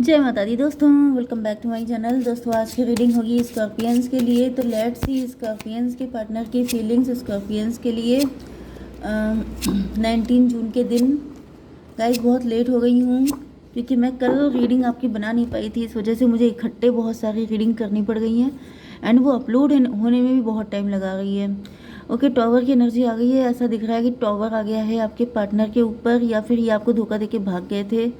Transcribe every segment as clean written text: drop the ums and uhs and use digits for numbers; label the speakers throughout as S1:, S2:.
S1: जय माता दी दोस्तों, welcome back to my channel. दोस्तों आज की रीडिंग होगी स्कॉर्पियंस के लिए। तो लेट्स सी स्कॉर्पियंस के पार्टनर की फीलिंग्स स्कॉर्पियंस के लिए 19 जून के दिन। गाइस बहुत लेट हो गई हूँ क्योंकि मैं कल रीडिंग आपकी बना नहीं पाई थी, इस वजह से मुझे इकट्ठे बहुत सारी रीडिंग करनी पड़ गई हैं एंड वो अपलोड होने में भी बहुत टाइम लगा रही है। ओके, टॉवर की एनर्जी आ गई है। ऐसा दिख रहा है कि टॉवर आ गया है आपके पार्टनर के ऊपर, या फिर ये आपको धोखा देके भाग गए थे।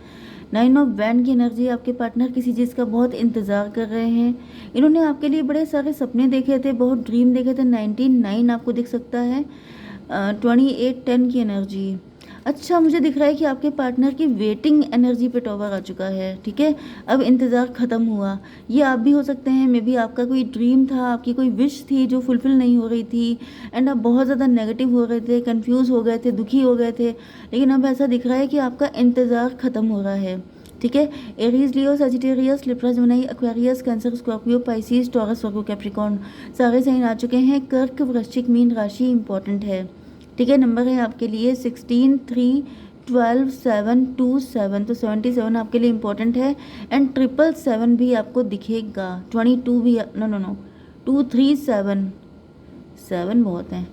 S1: 9 ऑफ वैंड की एनर्जी, आपके पार्टनर किसी चीज़ का बहुत इंतज़ार कर रहे हैं। इन्होंने आपके लिए बड़े सारे सपने देखे थे, बहुत ड्रीम देखे थे। 19 आपको दिख सकता है। 28 10 की एनर्जी। अच्छा, मुझे दिख रहा है कि आपके पार्टनर की वेटिंग एनर्जी पे टॉवर आ चुका है। ठीक है, अब इंतज़ार ख़त्म हुआ। ये आप भी हो सकते हैं, मे बी आपका कोई ड्रीम था, आपकी कोई विश थी जो फुलफ़िल नहीं हो रही थी एंड आप बहुत ज़्यादा नेगेटिव हो रहे थे, कंफ्यूज हो गए थे, दुखी हो गए थे। लेकिन अब ऐसा दिख रहा है कि आपका इंतज़ार ख़त्म हो रहा है। ठीक है, Aries, Leo, Sagittarius, Libra, Gemini, Aquarius, Cancer, Scorpio, Pisces, Taurus, Virgo, Capricorn सारे साइन आ चुके हैं। कर्क, वृश्चिक, मीन राशि इंपॉर्टेंट है। ठीक है, नंबर है आपके लिए 16 3 12 7 2 7, तो 77 आपके लिए इंपॉर्टेंट है। एंड 777 भी आपको दिखेगा। 22 भी, नो 2 3 7 7 बहुत है।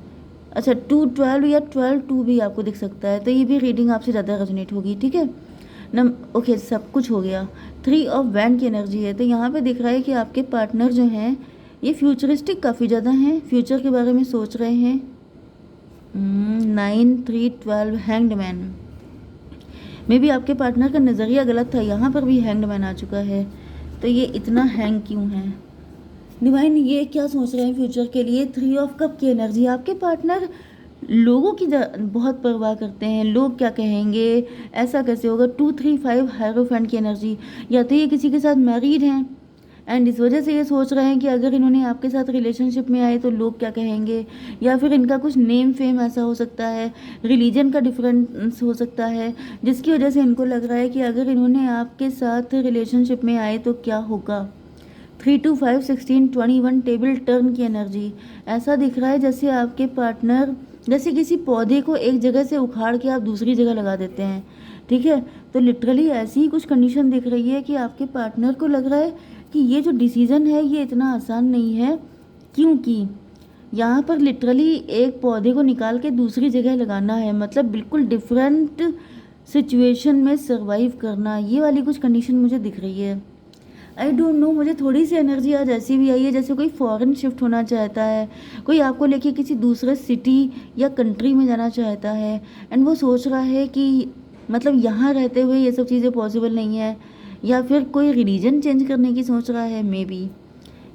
S1: अच्छा, 2 12 या 12 2 भी आपको दिख सकता है, तो ये भी रीडिंग आपसे ज़्यादा रेजोनेट होगी। ठीक है, ओके, सब कुछ हो गया। 3 ऑफ वैंड की एनर्जी है, तो यहाँ पे दिख रहा है कि आपके पार्टनर जो हैं ये फ्यूचरिस्टिक काफ़ी ज़्यादा हैं, फ्यूचर के बारे में सोच रहे हैं। 9 3 12 हैंग्ड मैन। मे बी आपके पार्टनर का नज़रिया गलत था, यहाँ पर भी हैंग्ड मैन आ चुका है। तो ये इतना हैंग क्यों है डिवाइन? ये क्या सोच रहे हैं फ्यूचर के लिए? 3 ऑफ कप की एनर्जी। आपके पार्टनर लोगों की बहुत परवाह करते हैं, लोग क्या कहेंगे, ऐसा कैसे होगा। 2 3 5 हायरोफेंट की एनर्जी। या तो ये किसी के साथ मैरिड हैं एंड इस वजह से ये सोच रहे हैं कि अगर इन्होंने आपके साथ रिलेशनशिप में आए तो लोग क्या कहेंगे, या फिर इनका कुछ नेम फेम ऐसा हो सकता है, रिलीजन का डिफरेंस हो सकता है, जिसकी वजह से इनको लग रहा है कि अगर इन्होंने आपके साथ रिलेशनशिप में आए तो क्या होगा। 3 2 5 16 21 टेबल टर्न की एनर्जी। ऐसा दिख रहा है जैसे आपके पार्टनर, जैसे किसी पौधे को एक जगह से उखाड़ के आप दूसरी जगह लगा देते हैं। ठीक है, तो लिटरली ऐसी ही कुछ कंडीशन दिख रही है कि आपके पार्टनर को लग रहा है कि ये जो डिसीज़न है ये इतना आसान नहीं है, क्योंकि यहाँ पर लिटरली एक पौधे को निकाल के दूसरी जगह लगाना है, मतलब बिल्कुल डिफरेंट सिचुएशन में सर्वाइव करना, ये वाली कुछ कंडीशन मुझे दिख रही है। आई डोंट नो, मुझे थोड़ी सी एनर्जी आज ऐसी भी आई है जैसे कोई फॉरेन शिफ्ट होना चाहता है, कोई आपको लेके किसी दूसरे सिटी या कंट्री में जाना चाहता है एंड वो सोच रहा है कि मतलब यहाँ रहते हुए ये सब चीज़ें पॉसिबल नहीं है, या फिर कोई रिलीजन चेंज करने की सोच रहा है मे बी।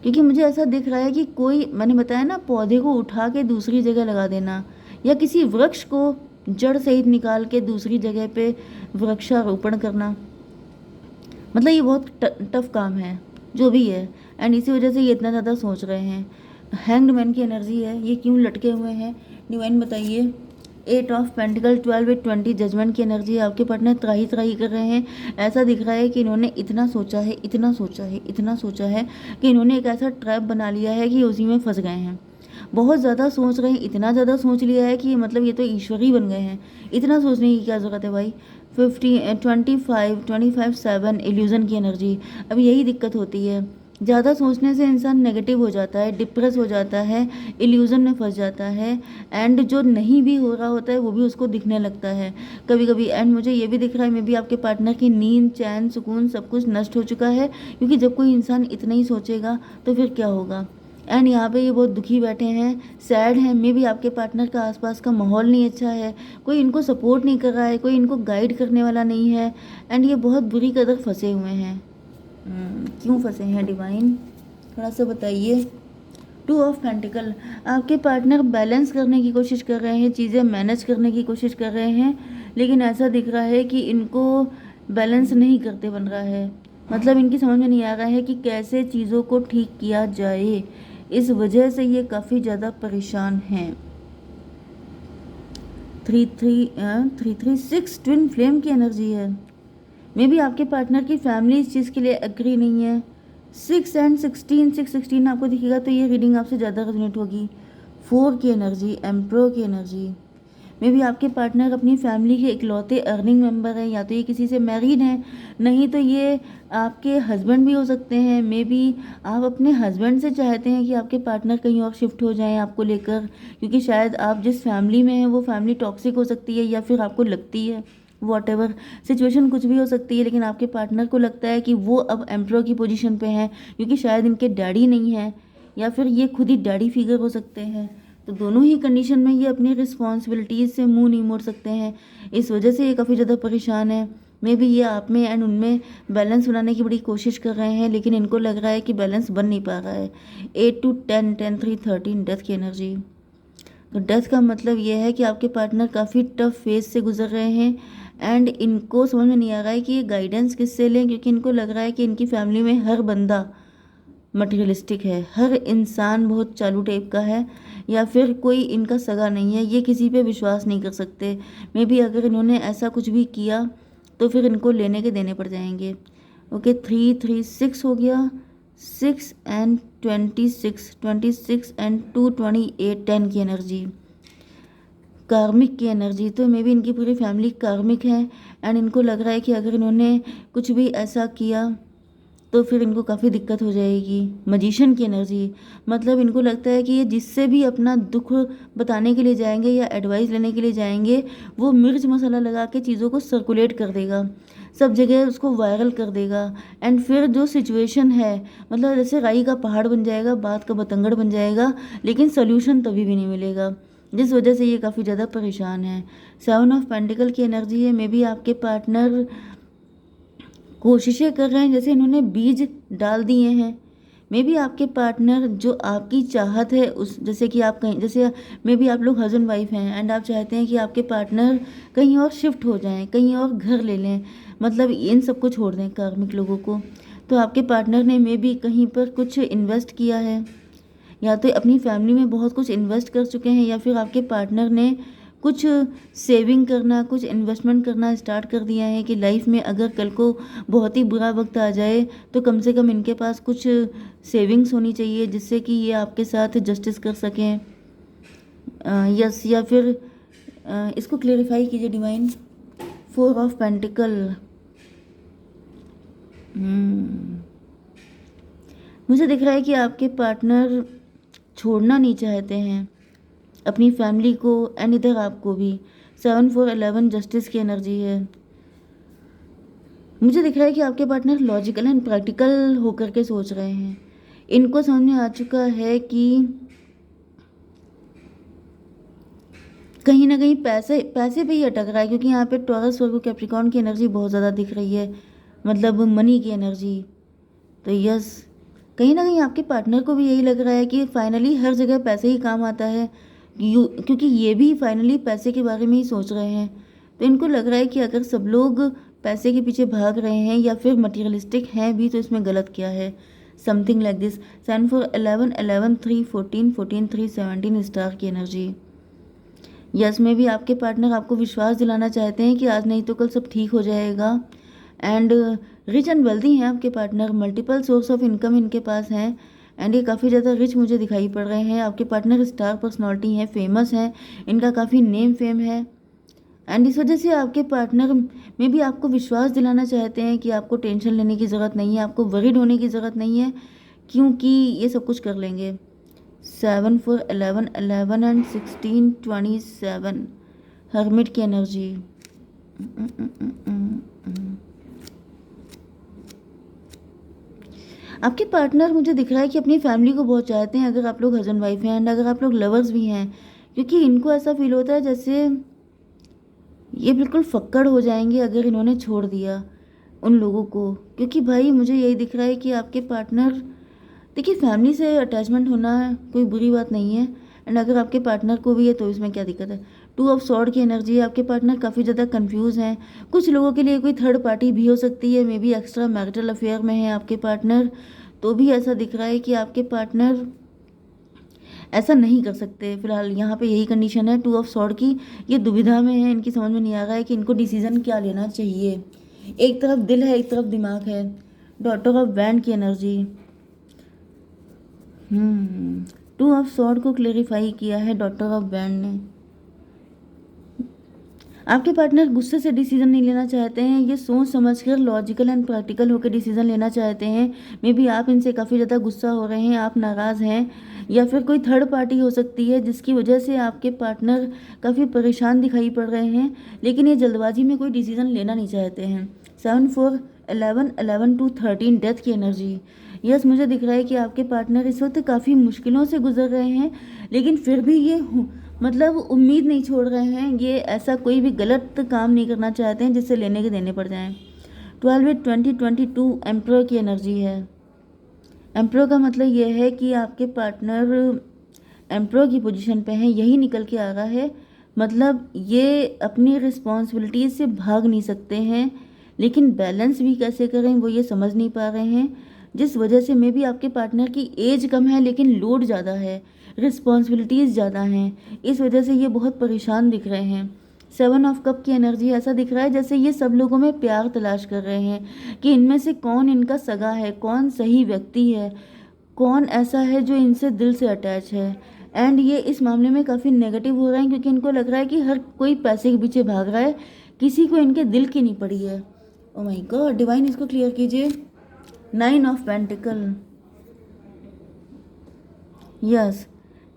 S1: क्योंकि मुझे ऐसा दिख रहा है कि कोई, मैंने बताया ना, पौधे को उठा के दूसरी जगह लगा देना, या किसी वृक्ष को जड़ सहित निकाल के दूसरी जगह पे वृक्षारोपण करना, मतलब ये बहुत टफ काम है जो भी है एंड इसी वजह से ये इतना ज़्यादा सोच रहे हैं। हैंग्ड मैन की एनर्जी है, ये क्यों लटके हुए हैं डिवाइन बताइए। 8 ऑफ पेंटिकल, 12 with 20 जजमेंट की एनर्जी है। आपके पार्टनर त्राही त्राही कर रहे हैं। ऐसा दिख रहा है कि इन्होंने इतना सोचा है, इतना सोचा है, इतना सोचा है कि इन्होंने एक ऐसा ट्रैप बना लिया है कि उसी में फंस गए हैं। बहुत ज़्यादा सोच रहे हैं, इतना ज़्यादा सोच लिया है कि मतलब ये तो ईश्वर ही बन गए हैं। इतना सोचने की क्या ज़रूरत है भाई। 25 7 इल्यूज़न की एनर्जी। अब यही दिक्कत होती है, ज़्यादा सोचने से इंसान नेगेटिव हो जाता है, डिप्रेस हो जाता है, इल्यूज़न में फंस जाता है एंड जो नहीं भी हो रहा होता है वो भी उसको दिखने लगता है कभी कभी। एंड मुझे ये भी दिख रहा है मे बी आपके पार्टनर की नींद, चैन, सुकून सब कुछ नष्ट हो चुका है, क्योंकि जब कोई इंसान इतना ही सोचेगा तो फिर क्या होगा। एंड यहाँ पे ये बहुत दुखी बैठे हैं, सैड हैं। मे बी आपके पार्टनर का आसपास का माहौल नहीं अच्छा है, कोई इनको सपोर्ट नहीं कर रहा है, कोई इनको गाइड करने वाला नहीं है एंड ये बहुत बुरी कदर फंसे हुए हैं। क्यों फंसे हैं डिवाइन, थोड़ा सा बताइए। 2 ऑफ पेंटिकल। आपके पार्टनर बैलेंस करने की कोशिश कर रहे हैं, चीज़ें मैनेज करने की कोशिश कर रहे हैं, लेकिन ऐसा दिख रहा है कि इनको बैलेंस नहीं करते बन रहा है, मतलब इनकी समझ में नहीं आ रहा है कि कैसे चीज़ों को ठीक किया जाए, इस वजह से ये काफ़ी ज़्यादा परेशान हैं। 3 ट्विन फ्लेम की एनर्जी है। मे बी आपके पार्टनर की फैमिली इस चीज़ के लिए एग्री नहीं है। 6 एंड 16 आपको दिखेगा तो ये रीडिंग आपसे ज़्यादा रेजोनेट होगी। 4 की एनर्जी, एम्प्रो की एनर्जी। मे बी आपके पार्टनर अपनी फैमिली के इकलौते अर्निंग मेंबर हैं, या तो ये किसी से मैरिड हैं, नहीं तो ये आपके हस्बैंड भी हो सकते हैं। मे बी आप अपने हस्बैंड से चाहते हैं कि आपके पार्टनर कहीं और शिफ्ट हो जाएं आपको लेकर, क्योंकि शायद आप जिस फैमिली में हैं वो फैमिली टॉक्सिक हो सकती है, या फिर आपको लगती है, वॉट एवर सिचुएशन कुछ भी हो सकती है, लेकिन आपके पार्टनर को लगता है कि वो अब एम्प्लॉय की पोजीशन पे हैं, क्योंकि शायद इनके डैडी नहीं हैं, या फिर ये खुद ही डैडी फिगर हो सकते हैं। तो दोनों ही कंडीशन में ये अपनी रिस्पॉन्सिबिलिटीज़ से मुंह नहीं मोड़ सकते हैं, इस वजह से ये काफ़ी ज़्यादा परेशान है। मे बी ये आप में एंड उनमें बैलेंस बनाने की बड़ी कोशिश कर रहे हैं, लेकिन इनको लग रहा है कि बैलेंस बन नहीं पा रहा है। 8 to 10, 10, 3, 13 डेथ की एनर्जी। तो डेथ का मतलब ये है कि आपके पार्टनर काफ़ी टफ फेज से गुजर रहे हैं, एंड इनको समझ में नहीं आ रहा है कि ये गाइडेंस किससे लें, क्योंकि इनको लग रहा है कि इनकी फैमिली में हर बंदा मटेरियलिस्टिक है, हर इंसान बहुत चालू टाइप का है, या फिर कोई इनका सगा नहीं है, ये किसी पे विश्वास नहीं कर सकते। मे बी अगर इन्होंने ऐसा कुछ भी किया तो फिर इनको लेने के देने पड़ जाएंगे। ओके, 3, 3, 6 हो गया, 6 एंड 26, 26 एंड 2, 28, 10 की एनर्जी, कार्मिक की एनर्जी। तो मे बी इनकी पूरी फैमिली कार्मिक है, एंड इनको लग रहा है कि अगर इन्होंने कुछ भी ऐसा किया तो फिर इनको काफ़ी दिक्कत हो जाएगी। मजिशियन की एनर्जी, मतलब इनको लगता है कि ये जिससे भी अपना दुख बताने के लिए जाएंगे या एडवाइस लेने के लिए जाएंगे, वो मिर्च मसाला लगा के चीज़ों को सर्कुलेट कर देगा, सब जगह उसको वायरल कर देगा, एंड फिर जो सिचुएशन है, मतलब जैसे राई का पहाड़ बन जाएगा, बात का बतंगड़ बन जाएगा, लेकिन सोल्यूशन तभी भी नहीं मिलेगा, जिस वजह से ये काफ़ी ज़्यादा परेशान है। 7 ऑफ पेंटिकल की एनर्जी है। मे बी आपके पार्टनर कोशिशें कर रहे हैं, जैसे इन्होंने बीज डाल दिए हैं। मे बी आपके पार्टनर जो आपकी चाहत है उस, जैसे कि आप कहीं, जैसे मे बी आप लोग हस्बैंड वाइफ हैं एंड आप चाहते हैं कि आपके पार्टनर कहीं और शिफ्ट हो जाएं, कहीं और घर ले लें, मतलब इन सब को छोड़ दें कार्मिक लोगों को। तो आपके पार्टनर ने मे बी कहीं पर कुछ इन्वेस्ट किया है, या तो अपनी फैमिली में बहुत कुछ इन्वेस्ट कर चुके हैं, या फिर आपके पार्टनर ने कुछ सेविंग करना, कुछ इन्वेस्टमेंट करना स्टार्ट कर दिया है कि लाइफ में अगर कल को बहुत ही बुरा वक्त आ जाए तो कम से कम इनके पास कुछ सेविंग्स होनी चाहिए, जिससे कि ये आपके साथ जस्टिस कर सकें। यस, या फिर इसको क्लेरिफाई कीजिए डिवाइन। 4 of pentacle. मुझे दिख रहा है कि आपके पार्टनर छोड़ना नहीं चाहते हैं अपनी फैमिली को, एंड इधर आपको भी। 7, 4, 11 जस्टिस की एनर्जी है। मुझे दिख रहा है कि आपके पार्टनर लॉजिकल एंड प्रैक्टिकल होकर के सोच रहे हैं। इनको समझ में आ चुका है कि कहीं ना कहीं पैसे पैसे पे ही अटक रहा है, क्योंकि यहाँ पे टॉरस वर्गो कैप्रिकॉर्न की एनर्जी बहुत ज़्यादा दिख रही है, मतलब मनी की एनर्जी। तो यस, कहीं ना कहीं आपके पार्टनर को भी यही लग रहा है कि फाइनली हर जगह पैसे ही काम आता है, क्योंकि ये भी फाइनली पैसे के बारे में ही सोच रहे हैं। तो इनको लग रहा है कि अगर सब लोग पैसे के पीछे भाग रहे हैं या फिर मटेरियलिस्टिक हैं भी, तो इसमें गलत क्या है, समथिंग लाइक दिस। 7, 4, 11, 11, 3, 14, 14, 3, 17 स्टार की एनर्जी। यस, में भी आपके पार्टनर आपको विश्वास दिलाना चाहते हैं कि आज नहीं तो कल सब ठीक हो जाएगा, एंड रिच एंड वेल्दी हैं आपके partner, multiple source of income इनके पास हैं, एंड ये काफ़ी ज़्यादा रिच मुझे दिखाई पड़ रहे हैं। आपके पार्टनर स्टार पर्सनालिटी हैं, फेमस हैं, इनका काफ़ी नेम फेम है, एंड इस वजह से आपके पार्टनर में भी आपको विश्वास दिलाना चाहते हैं कि आपको टेंशन लेने की ज़रूरत नहीं है, आपको वरीड होने की ज़रूरत नहीं है, क्योंकि ये सब कुछ कर लेंगे। 7, 4, 11, 11 एंड 16, 27 हर्मिट की एनर्जी। आपके पार्टनर मुझे दिख रहा है कि अपनी फैमिली को बहुत चाहते हैं, अगर आप लोग हस्बैंड वाइफ हैं, एंड अगर आप लोग लवर्स भी हैं, क्योंकि इनको ऐसा फील होता है जैसे ये बिल्कुल फक्कड़ हो जाएंगे अगर इन्होंने छोड़ दिया उन लोगों को। क्योंकि भाई मुझे यही दिख रहा है कि आपके पार्टनर, देखिए फैमिली से अटैचमेंट होना कोई बुरी बात नहीं है, एंड अगर आपके पार्टनर को भी है तो इसमें क्या दिक्कत है। 2 ऑफ सॉर्ड की एनर्जी है। आपके पार्टनर काफ़ी ज़्यादा कंफ्यूज हैं, कुछ लोगों के लिए कोई थर्ड पार्टी भी हो सकती है, may be extra marital affair में है आपके पार्टनर, तो भी ऐसा दिख रहा है कि आपके पार्टनर ऐसा नहीं कर सकते। फिलहाल यहाँ पे यही कंडीशन है 2 ऑफ सॉर्ड की, ये दुविधा में है, इनकी समझ में नहीं आ रहा है कि इनको डिसीजन क्या लेना चाहिए। एक तरफ दिल है, एक तरफ दिमाग है। डॉटर ऑफ बैंड की एनर्जी। 2 ऑफ सॉर्ड को क्लेरिफाई किया है डॉटर ऑफ बैंड ने। आपके पार्टनर गुस्से से डिसीजन नहीं लेना चाहते हैं, ये सोच समझकर लॉजिकल एंड प्रैक्टिकल होकर डिसीजन लेना चाहते हैं। मे बी आप इनसे काफ़ी ज़्यादा गुस्सा हो रहे हैं, आप नाराज़ हैं, या फिर कोई थर्ड पार्टी हो सकती है जिसकी वजह से आपके पार्टनर काफ़ी परेशान दिखाई पड़ रहे हैं, लेकिन ये जल्दबाजी में कोई डिसीजन लेना नहीं चाहते हैं। 7 4 11 11 2 13 डेथ की एनर्जी। यस, मुझे दिख रहा है कि आपके पार्टनर इस वक्त काफ़ी मुश्किलों से गुजर रहे हैं, लेकिन फिर भी ये मतलब उम्मीद नहीं छोड़ रहे हैं। ये ऐसा कोई भी गलत काम नहीं करना चाहते हैं जिससे लेने के देने पड़ जाएं। 12 2022 एम्परर की एनर्जी है। एम्परर का मतलब ये है कि आपके पार्टनर एम्परर की पोजीशन पे हैं, यही निकल के आ रहा है। मतलब ये अपनी रिस्पॉन्सिबिलिटीज से भाग नहीं सकते हैं, लेकिन बैलेंस भी कैसे करें वो ये समझ नहीं पा रहे हैं, जिस वजह से मे बी आपके पार्टनर की एज कम है लेकिन लोड ज़्यादा है, रिस्पॉन्सिबिलिटीज़ ज़्यादा हैं, इस वजह से ये बहुत परेशान दिख रहे हैं। 7 ऑफ कप की एनर्जी ऐसा दिख रहा है जैसे ये सब लोगों में प्यार तलाश कर रहे हैं कि इनमें से कौन इनका सगा है, कौन सही व्यक्ति है, कौन ऐसा है जो इनसे दिल से अटैच है। एंड ये इस मामले में काफ़ी नेगेटिव हो रहे हैं क्योंकि इनको लग रहा है कि हर कोई पैसे के पीछे भाग रहा है, किसी को इनके दिल की नहीं पड़ी है। ओ माय गॉड, डिवाइन इसको क्लियर कीजिए। 9 ऑफ पेंटिकल। यस,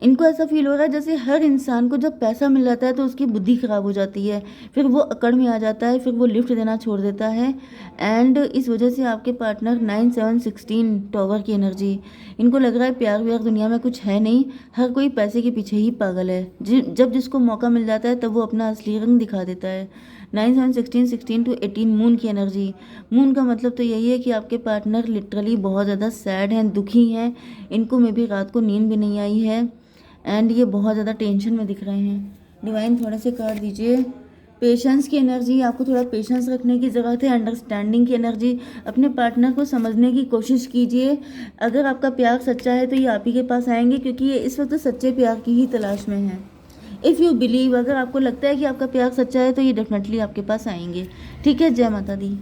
S1: इनको ऐसा फील हो रहा है जैसे हर इंसान को जब पैसा मिल जाता है तो उसकी बुद्धि ख़राब हो जाती है, फिर वो अकड़ में आ जाता है, फिर वो लिफ्ट देना छोड़ देता है। एंड इस वजह से आपके पार्टनर 9 7 16 टॉवर की एनर्जी। इनको लग रहा है प्यार व्यार दुनिया में कुछ है नहीं, हर कोई पैसे के पीछे ही पागल है। जब जिसको मौका मिल जाता है तब वो अपना असली रंग दिखा देता है। 9 7 16 16 to 18 मून की एनर्जी। मून का मतलब तो यही है कि आपके पार्टनर लिटरली बहुत ज़्यादा सैड हैं, दुखी हैं, इनको में भी रात को नींद भी नहीं आई है, एंड ये बहुत ज़्यादा टेंशन में दिख रहे हैं। डिवाइन थोड़े से कार्ड दीजिए। पेशेंस की एनर्जी, आपको थोड़ा पेशेंस रखने की ज़रूरत है। अंडरस्टैंडिंग की एनर्जी, अपने पार्टनर को समझने की कोशिश कीजिए। अगर आपका प्यार सच्चा है तो ये आप ही के पास आएंगे क्योंकि ये इस वक्त सच्चे प्यार की ही तलाश में हैं। इफ़ यू बिलीव, अगर आपको लगता है कि आपका प्यार सच्चा है तो ये डेफिनेटली आपके पास आएंगे। ठीक है, जय माता दी।